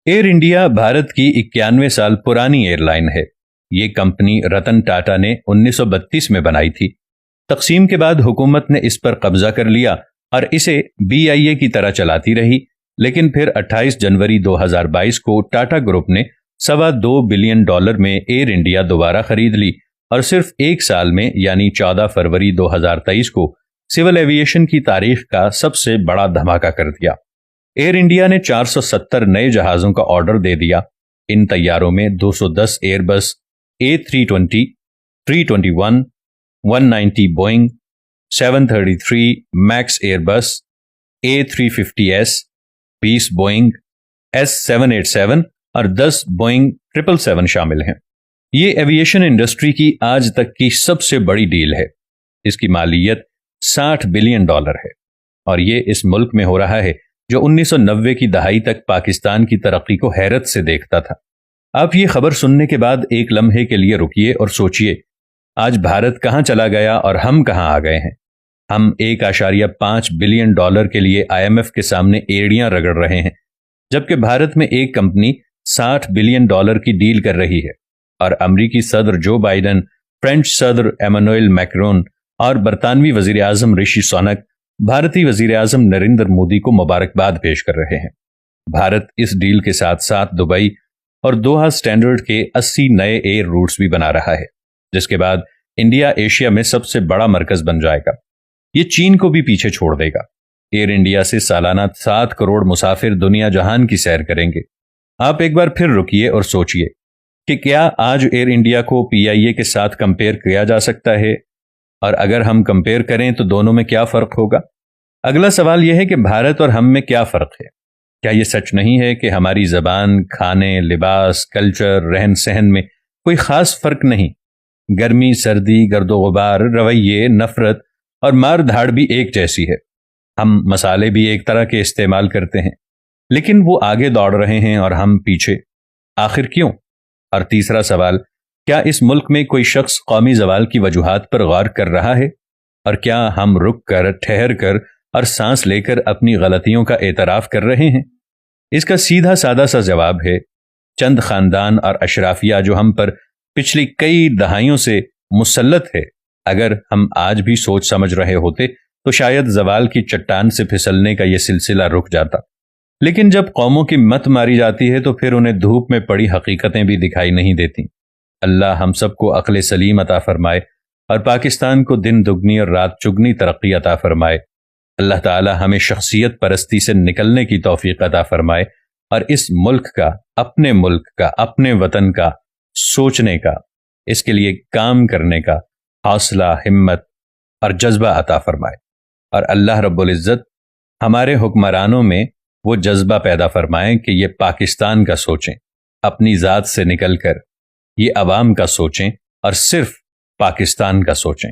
Air India Bharat की 91 साल पुरानी एयरलाइन है। ये कंपनी रतन टाटा ने 1932 में बनाई थी। तकसीम के बाद हुकूमत ने इस पर कब्जा कर लिया और इसे BIA की तरह चलाती रही, लेकिन फिर 28 जनवरी 2022 को टाटा ग्रुप ने $2.25 बिलियन में एयर इंडिया दोबारा खरीद ली और सिर्फ एक साल में यानी 14 फरवरी 2023 को सिविल एविएशन की तारीख का सबसे बड़ा धमाका कर दिया। एयर इंडिया ने 470 नए जहाजों का ऑर्डर दे दिया। इन तैयारों में 210 Airbus A320, 321, 190 Boeing, 733 max Airbus, A350S, 20 Boeing S787 और 10 बोइंग 777 शामिल हैं। ये एविएशन इंडस्ट्री की आज तक की सबसे बड़ी डील है। इसकी मालियत $60 बिलियन है और ये इस मुल्क में हो रहा है जो 1990 की दहाई तक पाकिस्तान की तरक्की को हैरत से देखता था। आप ये खबर सुनने के बाद एक लम्हे के लिए रुकिए और सोचिए, आज भारत कहां चला गया और हम कहां आ गए हैं। हम $1.5 बिलियन के लिए IMF के सामने एड़ियां रगड़ रहे हैं, जबकि भारत में एक कंपनी $60 बिलियन की डील कर रही है और अमरीकी सदर जो बाइडन, फ्रेंच सदर एमानुएल मैक्रोन और बरतानवी वजीर आजम ऋषि सुनक भारतीय वजीर आजम नरेंद्र मोदी को मुबारकबाद पेश कर रहे हैं। भारत इस डील के साथ साथ दुबई और दोहा स्टैंडर्ड के 80 नए एयर रूट्स भी बना रहा है, जिसके बाद इंडिया एशिया में सबसे बड़ा मरकज बन जाएगा। ये चीन को भी पीछे छोड़ देगा। एयर इंडिया से सालाना 7 करोड़ मुसाफिर दुनिया जहान की सैर करेंगे। आप एक बार फिर रुकिए और सोचिए कि क्या आज एयर इंडिया को PIA के साथ कंपेयर किया जा सकता है, और अगर हम कंपेयर करें तो दोनों में क्या फर्क होगा। अगला सवाल यह है कि भारत और हम में क्या फर्क है। क्या यह सच नहीं है कि हमारी जबान, खाने, लिबास, कल्चर, रहन सहन में कोई खास फर्क नहीं। गर्मी, सर्दी, गर्दो गुबार, रवैये, नफरत और मार धाड़ भी एक जैसी है। हम मसाले भी एक तरह के इस्तेमाल करते हैं, लेकिन वो आगे दौड़ रहे हैं और हम पीछे। आखिर क्यों? और तीसरा सवाल, क्या इस मुल्क में कोई शख्स कौमी ज़वाल की वजूहात पर गौर कर रहा है, और क्या हम रुक कर, ठहर कर और सांस लेकर अपनी गलतियों का एतराफ़ कर रहे हैं? इसका सीधा सादा सा जवाब है चंद खानदान और अशराफिया जो हम पर पिछली कई दहाइयों से मुसल्लत है। अगर हम आज भी सोच समझ रहे होते तो शायद ज़वाल की चट्टान से फिसलने का यह सिलसिला रुक जाता। लेकिन जब कौमों की मत मारी जाती है तो फिर उन्हें धूप में पड़ी हकीकतें भी दिखाई नहीं देती। अल्लाह हम सबको अक्ल सलीम अता फरमाए और पाकिस्तान को दिन दुगनी और रात चुगनी तरक्की अता फरमाए। अल्लाह ताला हमें शख्सियत परस्ती से निकलने की तौफीक अता फरमाए और इस मुल्क का, अपने मुल्क का, अपने वतन का सोचने का, इसके लिए काम करने का हौसला, हिम्मत और जज्बा अता फरमाए। और अल्लाह रब्बुल इज़्ज़त हमारे हुक्मरानों में वो जज्बा पैदा फरमाएं कि ये पाकिस्तान का सोचें, अपनी ज़ात से निकल कर ये अवाम का सोचें और सिर्फ पाकिस्तान का सोचें।